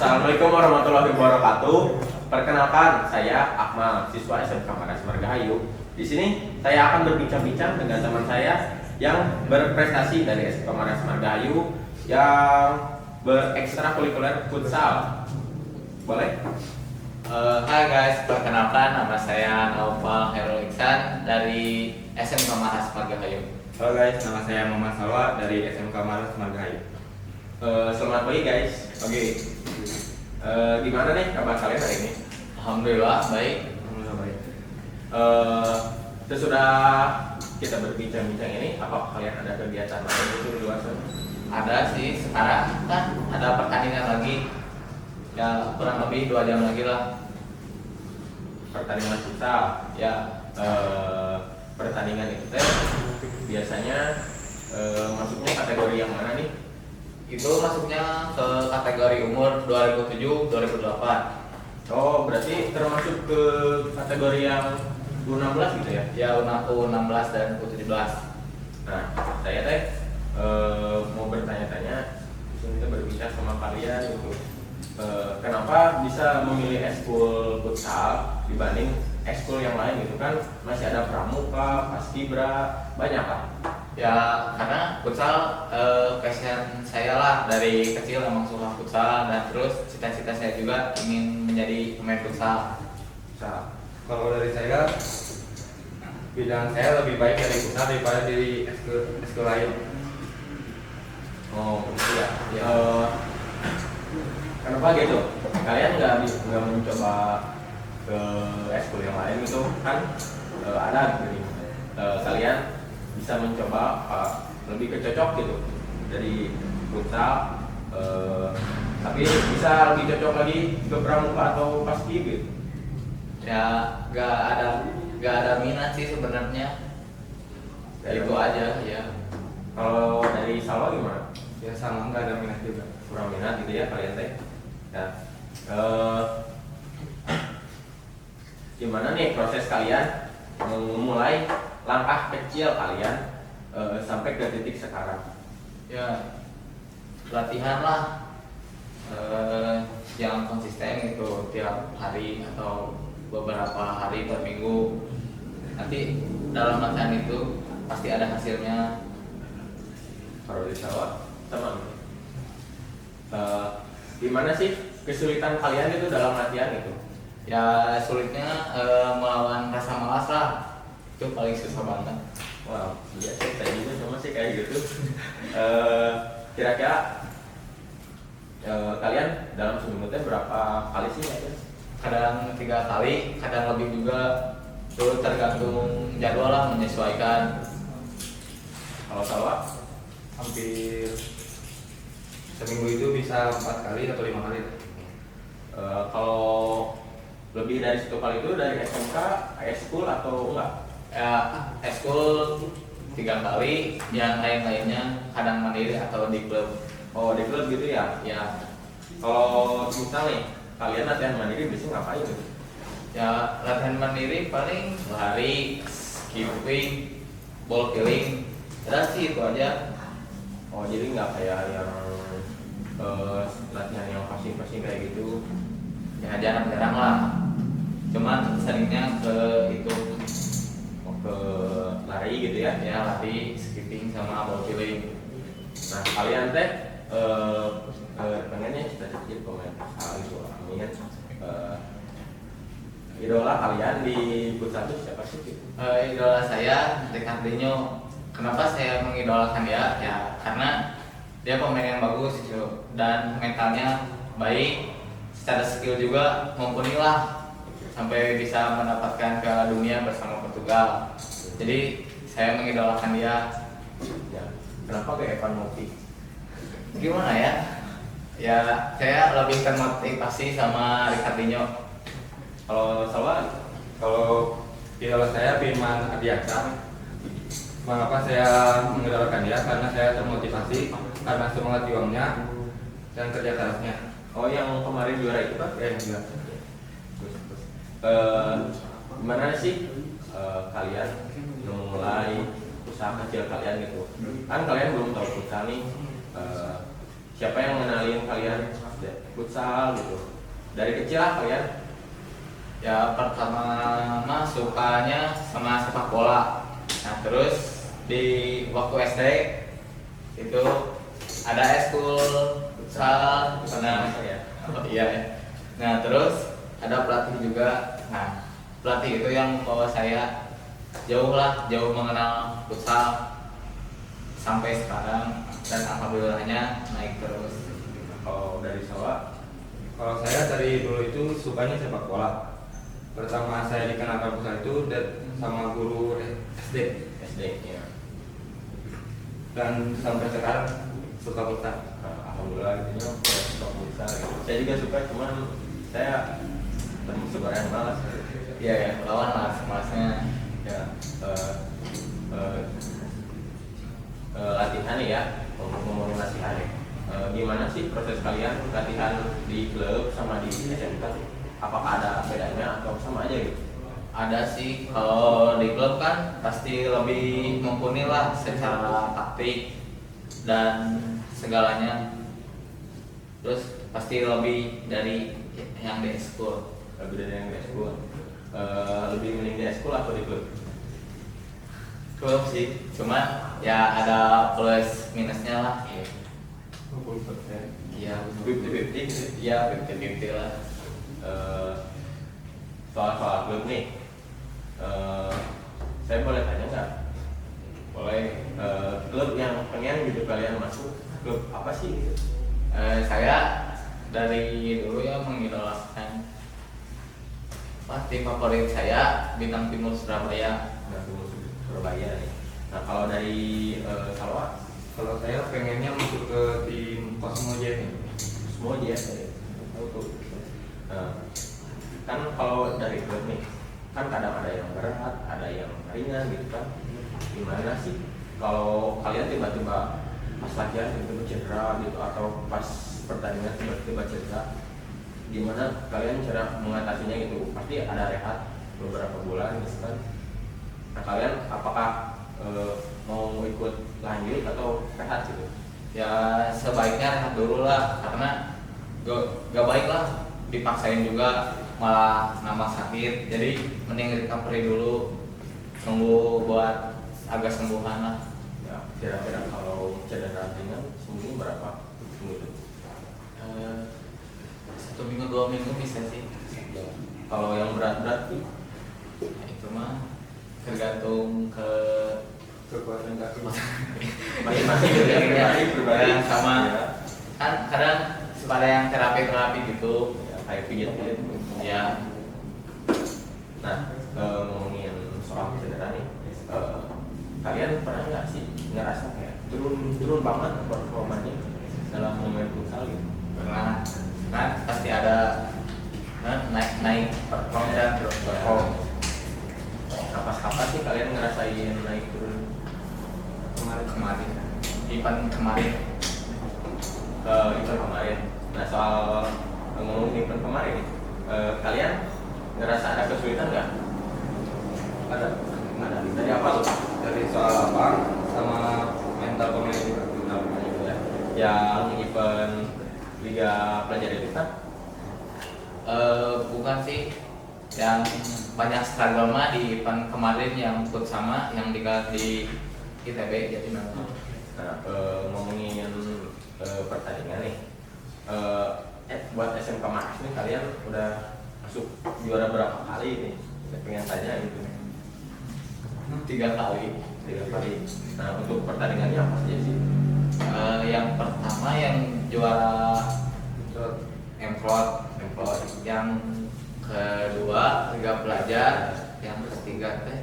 Assalamualaikum warahmatullahi wabarakatuh. Perkenalkan, saya Akmal, siswa SMK Maras Margahayu. Di sini saya akan berbincang-bincang dengan teman saya yang berprestasi dari SMK Maras Margahayu yang berekstrakurikuler futsal. Boleh? Hai guys, perkenalkan nama saya Naufal Herul Iksan dari SMK Maras Margahayu. Halo guys, nama saya Muhammad Salwa dari SMK Maras Margahayu. Selamat pagi guys. Oke. Gimana nih kabar kalian hari ini? Alhamdulillah baik. Alhamdulillah baik. Sesudah kita berbincang-bincang ini, apa kalian ada kegiatan lain itu di luar sana? Ada sih, sekarang kan ada pertandingan lagi. Ya kurang lebih 2 jam lagi lah. Pertandingan futsal. Ya, Pertandingan itu biasanya masuknya kategori yang mana nih? itu masuknya ke kategori umur 2007-2008. Oh, berarti termasuk ke kategori yang U16 gitu ya? Ya U16 dan U17. Nah, saya mau bertanya-tanya, kita berbicara sama kalian gitu. Kenapa bisa memilih ekskul futsal dibanding ekskul yang lain gitu kan? Masih ada pramuka, paskibra, banyak lah. Ya karena futsal passion saya lah, dari kecil emang suka futsal dan terus cita-cita saya juga ingin menjadi pemain futsal. Futsal. Kalau dari saya, bidang saya lebih baik dari futsal daripada di ekskul lain. Oh, gitu ya. Ya. Kenapa gitu? Kalian nggak mencoba ke ekskul yang lain gitu kan? Ada gitu nih. Kalian bisa mencoba lebih kecocok gitu dari futsal, tapi bisa lebih cocok lagi ke pramuka atau paski gitu. Ya gak ada minat sih sebenarnya. Itu aja ya. Kalau dari Salwa gimana? Ya sama, nggak ada minat juga. Kurang minat gitu ya kalian teh. Ya. Gimana nih proses kalian memulai langkah kecil kalian sampai ke titik sekarang? Ya latihan lah, yang konsisten gitu tiap hari atau beberapa hari per minggu. Nanti dalam latihan itu pasti ada hasilnya. Kalau di Salwa teman, gimana sih kesulitan kalian itu dalam latihan itu? Ya sulitnya melawan rasa malas lah, itu paling susah banget. Wow, iya sih, saya juga sama sih kayak gitu. Kira-kira kalian dalam seminggu teh berapa kali sih latihan? Kadang 3 kali, kadang lebih juga, itu tergantung jadwal lah, menyesuaikan. Kalau Salwa? Hampir seminggu itu bisa 4 kali atau 5 kali. Kalau lebih dari 1 kali itu dari SMK, ekskul atau enggak? Ya ekskul 3 kali, yang lain-lainnya kadang mandiri atau di klub. Oh, di klub gitu ya? Ya, Kalau misal nih, kalian latihan mandiri biasanya ngapain gitu? ya latihan mandiri paling lari, skipping, ball killing, udah sih itu aja. Oh, jadi nggak kayak yang latihan yang passing-passing kayak gitu? Ya jarang-jarang lah, cuman seringnya ke itu, Oh, ke lari gitu ya? ya lari, skipping sama ball killing. Nah, kalian teh pengennya cita-cita jadi pemain futsal gitu, amin. Idola kalian di futsal itu siapa sih? Gitu? Idola saya Ricardinho. Kenapa saya mengidolakan dia? Ya karena dia pemain yang bagus gitu, dan mentalnya baik, secara skill juga mumpuni lah, sampai bisa mendapatkan Piala Dunia bersama Portugal. Jadi saya mengidolakan dia. Ya. Kenapa ke Evan Mopi? Gimana ya? Ya saya lebih termotivasi sama Ricardinho. Kalau Salwa? Kalau idola saya Firman Ardiansyah. Mengapa saya mengidolakan dia? Karena saya termotivasi karena semangat juangnya dan kerja kerasnya. Oh, yang kemarin juara itu kan? Enggak. Gimana sih kalian memulai usaha kecil kalian gitu? Kan kalian belum tahu futsal nih. Siapa yang ngenalin kalian futsal gitu? Dari kecil lah kalian? Ya pertama mah sukanya sama sepak bola. Nah terus di waktu SD itu ada eskul futsal. Nah, ya. oh, iya. Nah terus ada pelatih juga. Nah pelatih itu yang membawa saya jauh mengenal futsal sampai sekarang dan alhamdulillahnya naik terus. Kalau dari Sawa? Kalau saya dari dulu itu sukanya sepak bola. Pertama saya dikenalkan futsal itu sama guru SD SD ya. dan sampai sekarang suka futsal. Alhamdulillah gitu ya, suka futsal gitu. Saya juga suka, cuman saya termasuk orang yang malas. Iya ya, lawan malasnya. Ya, latihan ya, ngomongin latihan ya. Gimana sih proses kalian latihan di klub sama di SMK? Apakah ada bedanya atau sama aja gitu? Ada sih, kalau di klub kan pasti lebih mumpuni lah secara taktik dan segalanya. Terus pasti lebih dari yang di school. Lebih dari yang di school. Lebih mending di school atau di klub? Klub sih, cuma ya ada plus minusnya lah. 20%. Iya, 50-50 gitu. iya 50-50 lah. Soal klub nih, saya boleh tanya nggak? Boleh. Klub yang pengen gitu kalian masuk, klub apa sih gitu? Saya dari dulu ya mengidolakan tim favorit saya Bintang Timur Surabaya. Nah, Surabaya nih. Nah, kalau dari Salwa, Kalau saya pengennya masuk ke tim Cosmo J nih. semua dia tahu tuh. Kan kalau dari klub nih, kan kadang ada yang berat, ada yang ringan gitu kan. Gimana sih kalau kalian tiba-tiba pas latihan tiba-tiba cedera gitu atau pas pertandingan tiba-tiba cedera, gimana kalian cara mengatasinya gitu? Pasti ada rehat beberapa bulan gitu kan. Nah, kalian apakah mau ikut lanjut atau rehat gitu? Ya sebaiknya rehat dulu lah karena gak baik lah dipaksain juga malah nambah sakit. Jadi mending recovery dulu, tunggu buat agak sembuhan lah. Ya, kira-kira kalau cedera ringan seminggu berapa minggu itu? 1 minggu 2 minggu bisa sih. Kalau yang berat-berat tuh Nah, itu mah tergantung ke Kekuatan kaki. masing-masing gitu ya, pribadi. Ya, sama Ya. kan kadang suka ada yang terapi gitu. Ya, kayak pijat-pijat gitu. Ya Nah, ngomongin soal cedera nih, kalian pernah nggak sih ngerasa kayak turun banget performanya dalam momen futsal gitu? pernah kan pasti ada naik perform dan terus perform. Apa sih kalian ngerasain naik turun? Kemarin event kemarin Event kemarin. Nah, soal ngomongin event kemarin, kalian ngerasa ada kesulitan nggak? Ada. Ada. Dari apa tuh? Dari soal lapang sama mental pemain juga. Gitu ya. Yang event Liga Pelajar itu kan? bukan sih, yang banyak struggle mah di event kemarin yang ikut sama yang di ITB jadi memang. Nah, ngomongin pertandingan nih, buat SMK Max nih kalian udah masuk juara berapa kali nih? Saya pengen tanya gitu. 3 kali. 3 kali. Nah, untuk pertandingannya apa saja sih? Yang pertama yang juara Emprot, yang kedua Liga Pelajar, yang ketiga teh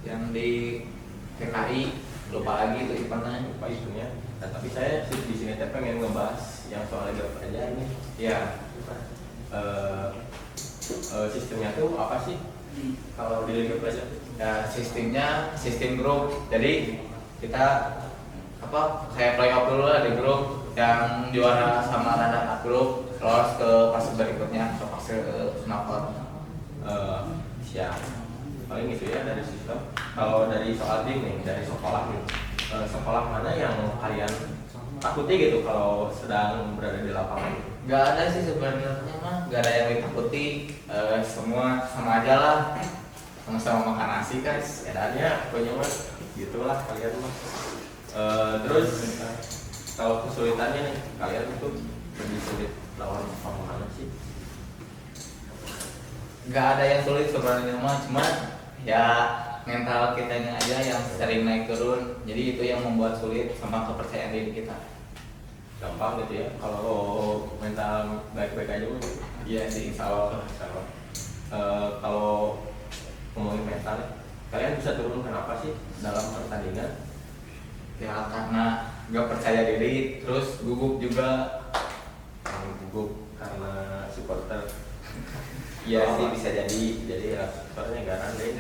yang di TKI, lupa lagi itu eventnya. Lupa isunya. Nah, tapi saya di sini teh pengen ngebahas yang soal Liga Pelajar ini. Ya, Sistemnya tuh apa sih? Kalau di Liga Pelajar? ya sistemnya sistem grup. Jadi kita kayak playoff dulu lah di grup, yang juara sama runner-up grup lolos ke fase berikutnya, ke fase knockout. Siap. Paling gitu ya dari sistem. Kalau dari soal tim nih, dari sekolah nih, sekolah mana yang kalian takutnya gitu kalau sedang berada di lapangan? Nggak ada sih sebenarnya mah, nggak ada yang ditakuti. Semua sama aja lah, sama-sama makan nasi kan. Edannya pokoknya mah gitulah kalian mah. Terus kalau kesulitannya nih, kalian itu lebih sulit lawan apa mana sih? Nggak ada yang sulit sebenarnya mah, cuma ya mental kitanya aja yang sering naik turun, jadi itu yang membuat sulit sama kepercayaan diri kita. Gampang gitu ya, kalau mental baik-baik aja mah. Iya sih, insya Allah. Kalau ngomongin mental, kalian bisa turun kenapa sih dalam pertandingan? Ya karena nggak percaya diri, terus gugup juga. Gugup karena supporter. Iya sih, bisa jadi ya supporternya garan deh.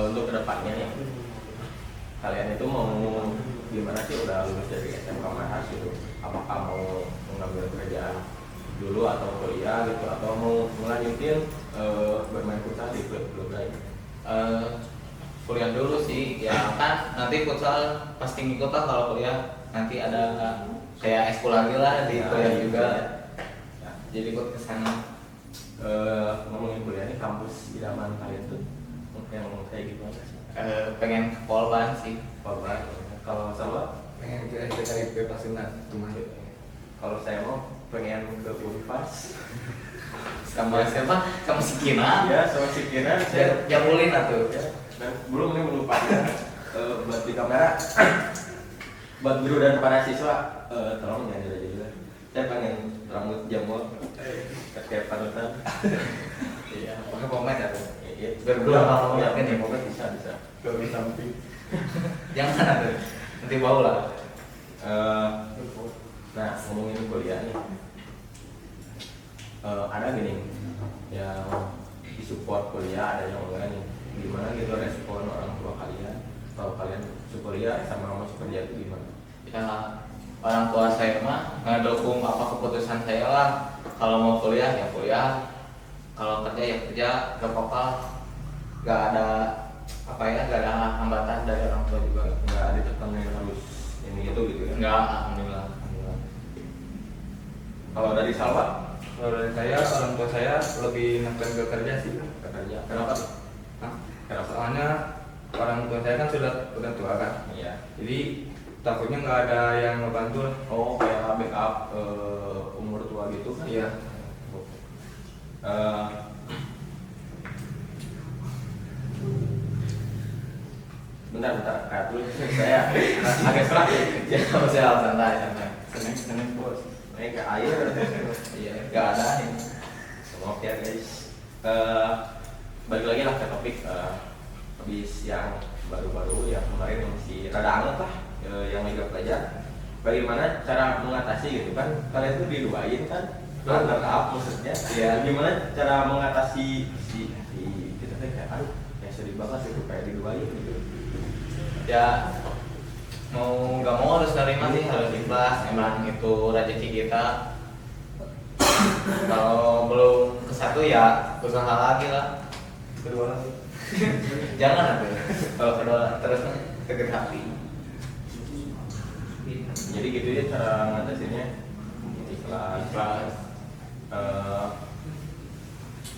Untuk kedepannya nih, kalian itu mau gimana sih? Udah lulus dari SMK Mahas gitu, apakah mau mengambil kerjaan dulu atau kuliah gitu, atau mau melanjutin bermain futsal di klub-klub lain? Kuliah dulu sih, ya kan nanti futsal pasti ngikut lah. Kalau kuliah nanti ada kayak ekskul lagi lah di kuliah juga, Ya. jadi ikut ke sana. Ngomongin kuliah nih, kampus idaman kalian tuh yang kayak gimana sih? Pengen ke Polban sih. Korban. Kalau sama, pengen ke STKIP Pasundan cuma kalau saya mau pengen ke Unpas. Sama siapa? Sama si Kina. Ya, sama si Kina saya Jamulin atuh. ya. Dan belum nih melupakan buat di kamera. Buat guru dan para siswa, tolong jangan jadi juga. Saya pengen rambut jamur kayak panutan. Iya, pakai pomade atuh. Iya. Biar gua nggak mau ya, yakin ya. pokoknya bisa. Kalau di samping. Jangan atuh. Nanti bau lah. Nah, ngomongin kuliah nih, ada gini yang disupport kuliah, ada yang enggak nih. Gimana gitu respon orang tua kalian kalau kalian masuk kuliah sama masuk kerja itu gimana? Ya, orang tua saya mah ngedukung apa keputusan saya lah. Kalau mau kuliah ya kuliah, kalau kerja ya kerja, gak apa-apa. Gak ada apa ya, gak ada hambatan dari orang tua juga. Nggak ditekan yang harus ini itu gitu ya? Enggak, alhamdulillah. Kalau dari Salwa, kalau dari saya orang tua saya lebih neken ke kerja sih. ke kerja, kenapa? Nah, Kenapa? soalnya orang tua saya kan sudah tua kan, Iya. jadi takutnya nggak ada yang ngebantu lah. Oh, kayak backup umur tua gitu kan? Iya. Eh, bentar, kayak dulu saya agak serak ya. Ya, sama saya santai. Seneng bos. Ini kayak air. Iya, gak ada ini. Maaf ya guys. Balik lagi lah ke topik habis yang baru-baru yang kemarin yang masih rada anget lah, yang Liga Pelajar. Bagaimana cara mengatasi gitu kan? Kalian tuh diduain kan? Runner up maksudnya. Iya. Gimana cara mengatasi si kita tuh kayak aduh, yang sedih banget itu kayak diduain gitu. Ya mau nggak mau harus nerima sih, harus ikhlas. Emang itu rezeki kita. Kalau belum ke satu ya usaha lagi lah. Kedua lagi. Jangan ada. Kalau kedua terus sakit hati. Jadi gitu ya cara ngatasinnya, ikhlas.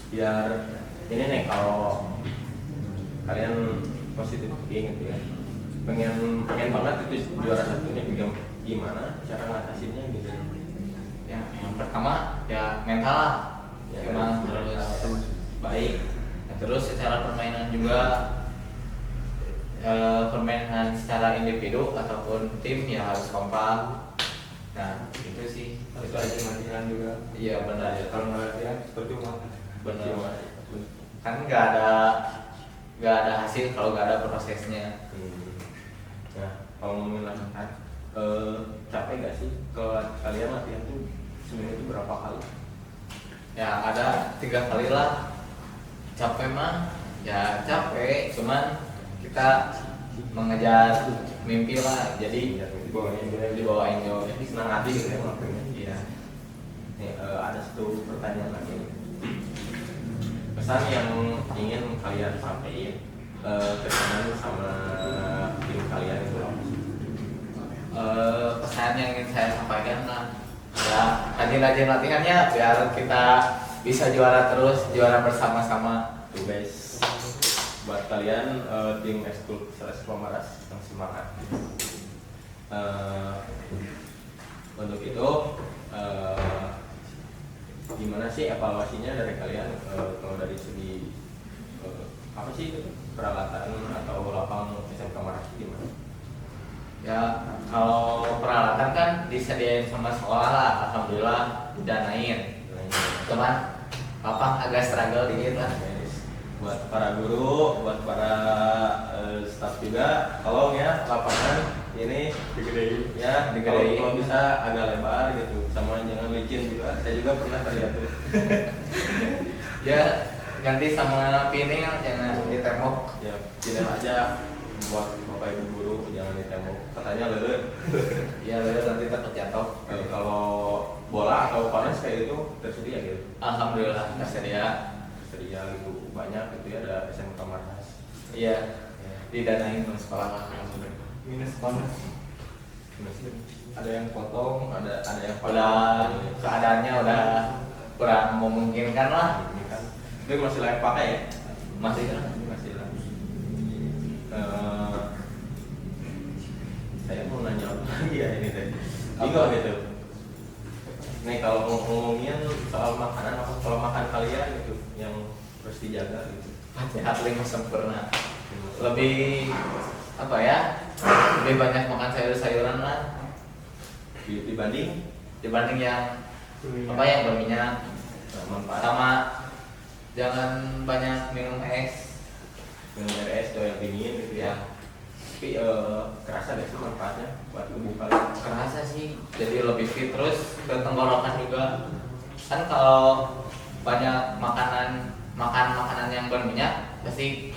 Biar ini nih, kalau kalian positif thinking gitu ya, pengen banget itu juara satunya, gimana cara ngatasinnya gitu. Ya, yang pertama ya mental lah. Ya, Emang harus baik. Nah, terus secara permainan juga, permainan secara individu ataupun tim ya harus kompak. Nah itu sih. Harus rajin latihan juga. Iya benar. Kalau nggak latihan percuma. Benar. Kan nggak ada hasil kalau nggak ada prosesnya. Nah, kalau ngomongin latihan, capek gak sih kalau kalian latihan tuh seminggu itu berapa kali? Ya ada 3 kali lah. Capek mah ya capek, cuman kita mengejar mimpi lah, jadi dibawain jauh. Jadi senang hati gitu ya ngelakuinnya. Iya. Nih, ada satu pertanyaan lagi. Pesan yang ingin kalian sampaikan kesanan sama tim kalian itu apa sih? Pesan yang ingin saya sampaikan lah, ya rajin-rajin latihannya biar kita bisa juara terus, juara bersama-sama. Tuh guys, buat kalian tim ekskul Sales Pemaras yang semangat. Untuk itu gimana sih evaluasinya dari kalian kalau dari segi apa sih itu peralatan atau lapang SMK Maras gimana? Ya kalau peralatan kan disediain sama sekolah lah, alhamdulillah didanain. Cuman lapang agak struggle dikit lah. Buat para guru, buat para staff juga, tolong ya lapangan ini digedein ya, kalau bisa agak lebar gitu, sama jangan licin juga. Saya juga pernah terlihat tuh. Ya ganti sama pining jangan di tembok. Ya tidak aja buat bapak ibu guru jangan di tembok, katanya lele. Ya lalu nanti takut jatuh. Kalau bola atau panas kayak itu tersedia gitu. Alhamdulillah tersedia. Tersedia gitu banyak gitu ya, ada SMK Maras. Iya, didanain sama sekolah lah. Minus panas. Ada yang potong, Ada yang Udah keadaannya udah kurang memungkinkan lah. ini kan. Tapi masih layak pakai ya? Masih kan? Masih layak. Saya mau nanya apa lagi ya ini tadi. Bingung gitu. Nih kalau ngomongin soal makanan, apa kalau makan kalian gitu yang harus dijaga gitu. Sehat lima sempurna. Lebih apa ya? Lebih banyak makan sayur-sayuran lah dibanding yang apa yang berminyak. Manfaat Sama jangan banyak minum es. minum air es atau yang dingin gitu ya. Ya, Tapi kerasa gak sih manfaatnya buat tubuh kalian? kerasa sih jadi lebih fit, terus ke tenggorokan juga. Kan kalau banyak makanan yang berminyak pasti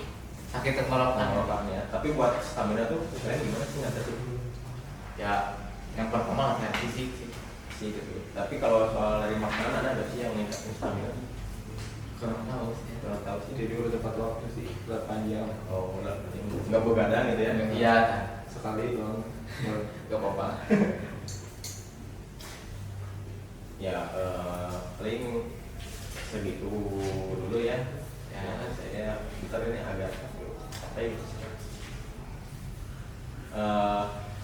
sakit tenggorokan. Tenggorokannya. Tapi buat stamina tuh kalian gimana sih ngatasin? Ya yang pertama latihan fisik sih. Sih gitu. Tapi kalau soal dari makanan ada nggak sih yang meningkatkan stamina? Kurang tahu sih. Kurang tahu sih. Jadi udah tepat waktu sih, 8 jam Oh, nggak begadang gitu ya? Iya, sekali doang. gak apa-apa. Ya paling segitu dulu ya. Ya saya bentar ini agak capek.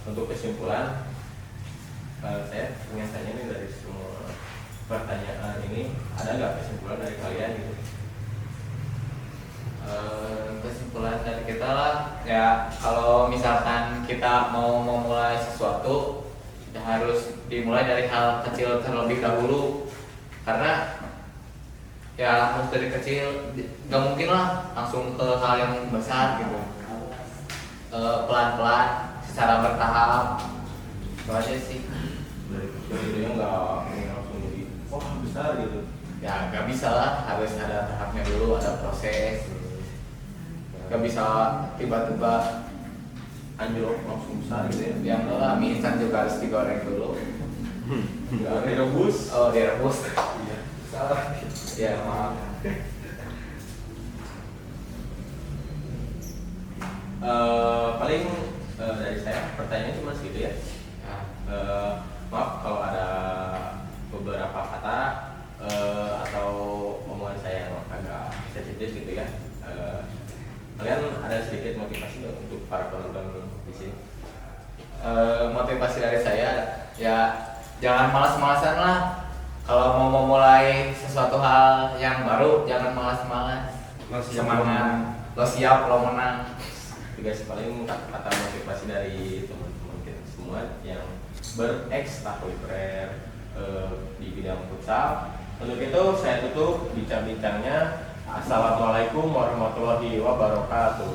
Untuk kesimpulan, saya ingin tanya nih dari semua pertanyaan ini, ada nggak kesimpulan dari kalian gitu? Kesimpulan dari kita lah, ya kalau misalkan kita mau memulai sesuatu ya harus dimulai dari hal kecil terlebih dahulu, karena ya harus dari kecil, nggak mungkin lah langsung ke hal yang besar gitu. Pelan-pelan secara bertahap, itu aja sih. Dari kecil nggak ingin langsung jadi wah besar gitu. Ya nggak bisa lah, harus ada tahapnya dulu, ada proses. Nggak bisa tiba-tiba Anjlok langsung besar gitu ya. yang mie instan juga harus digoreng dulu. Nggak direbus. Oh, direbus. Iya. Salah. Ya maaf. Paling dari saya pertanyaan cuma segitu ya. Maaf kalau ada beberapa kata atau omongan saya yang agak sensitif gitu ya. Kalian ada sedikit motivasi nggak untuk para penonton di sini? Motivasi dari saya ya jangan malas-malasan lah. Kalau mau memulai sesuatu hal yang baru jangan malas-malas. Semangat. Lo siap, lo menang. Guys, paling kata motivasi dari teman-teman kita semua yang berekstrakurikuler di bidang futsal. Untuk itu saya tutup bincang-bincangnya. Assalamualaikum warahmatullahi wabarakatuh.